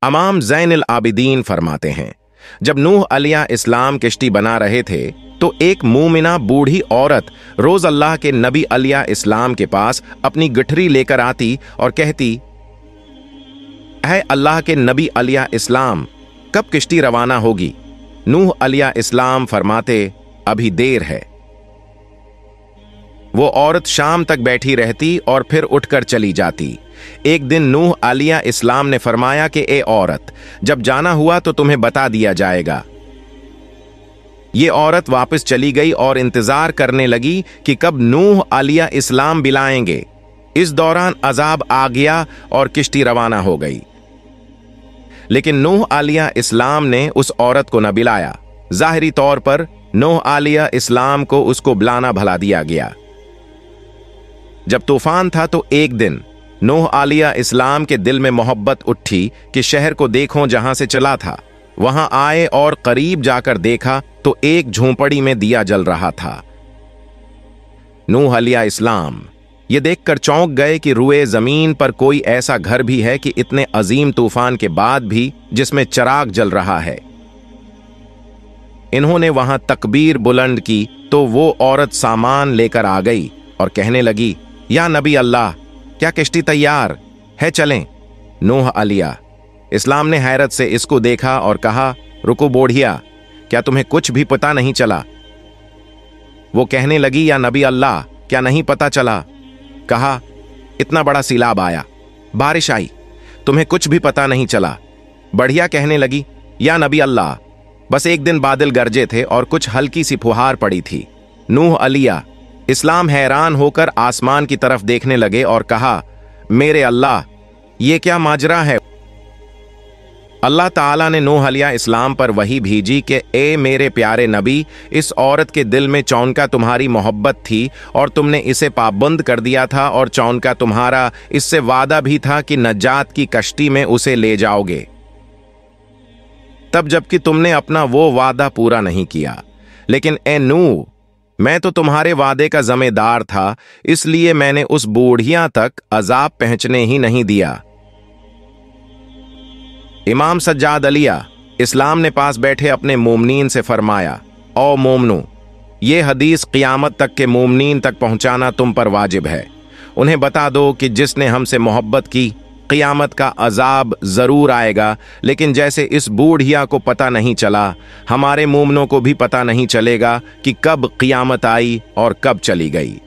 इमाम ज़ैनुल आबिदीन फरमाते हैं, जब नूह अलैहि इस्लाम किश्ती बना रहे थे तो एक मूमिना बूढ़ी औरत रोज अल्लाह के नबी अलैहि इस्लाम के पास अपनी गठरी लेकर आती और कहती, है अल्लाह के नबी अलैहि इस्लाम, कब किश्ती रवाना होगी? नूह अलैहि इस्लाम फरमाते, अभी देर है। वो औरत शाम तक बैठी रहती और फिर उठकर चली जाती। एक दिन नूह अलैहि इस्लाम ने फरमाया कि ए औरत, जब जाना हुआ तो तुम्हें बता दिया जाएगा। ये औरत वापस चली गई और इंतजार करने लगी कि कब नूह अलैहि इस्लाम बिलाएंगे। इस दौरान अजाब आ गया और किश्ती रवाना हो गई, लेकिन नूह अलैहि इस्लाम ने उस औरत को न बिलाया। जाहिरी तौर पर नूह अलैहि इस्लाम को उसको बुलाना भला दिया गया। जब तूफान था तो एक दिन नूह अलैहि इस्लाम के दिल में मोहब्बत उठी कि शहर को देखो जहां से चला था। वहां आए और करीब जाकर देखा तो एक झोंपड़ी में दिया जल रहा था। नूह अलैहि इस्लाम ये देखकर चौंक गए कि रुए जमीन पर कोई ऐसा घर भी है कि इतने अजीम तूफान के बाद भी जिसमें चिराग जल रहा है। इन्होंने वहां तकबीर बुलंद की तो वो औरत सामान लेकर आ गई और कहने लगी, या नबी अल्लाह, क्या किश्ती तैयार है, चलें? नूह अलैहि इस्लाम ने हैरत से इसको देखा और कहा, रुको बूढ़िया, क्या तुम्हें कुछ भी पता नहीं चला? वो कहने लगी, या नबी अल्लाह, क्या नहीं पता चला? कहा, इतना बड़ा सैलाब आया, बारिश आई, तुम्हें कुछ भी पता नहीं चला? बढ़िया कहने लगी, या नबी अल्लाह, बस एक दिन बादल गरजे थे और कुछ हल्की सी फुहार पड़ी थी। नूह अलैहि इस्लाम हैरान होकर आसमान की तरफ देखने लगे और कहा, मेरे अल्लाह, ये क्या माजरा है? अल्लाह ताला ने नूह अलैहि इस्लाम पर वही भेजी कि ए मेरे प्यारे नबी, इस औरत के दिल में चौनका तुम्हारी मोहब्बत थी और तुमने इसे पाबंद कर दिया था, और चौनका तुम्हारा इससे वादा भी था कि नजात की कश्ती में उसे ले जाओगे, तब जबकि तुमने अपना वो वादा पूरा नहीं किया। लेकिन ए नूह, मैं तो तुम्हारे वादे का जिम्मेदार था, इसलिए मैंने उस बूढ़िया तक अजाब पहुंचने ही नहीं दिया। इमाम सज्जाद अलैहि इस्लाम ने पास बैठे अपने मोमनीन से फरमाया, ओ मोमनू, ये हदीस क़ियामत तक के मोमनीन तक पहुंचाना तुम पर वाजिब है। उन्हें बता दो कि जिसने हमसे मोहब्बत की, क़ियामत का अजाब ज़रूर आएगा, लेकिन जैसे इस बूढ़िया को पता नहीं चला, हमारे मोमनों को भी पता नहीं चलेगा कि कब क़ियामत आई और कब चली गई।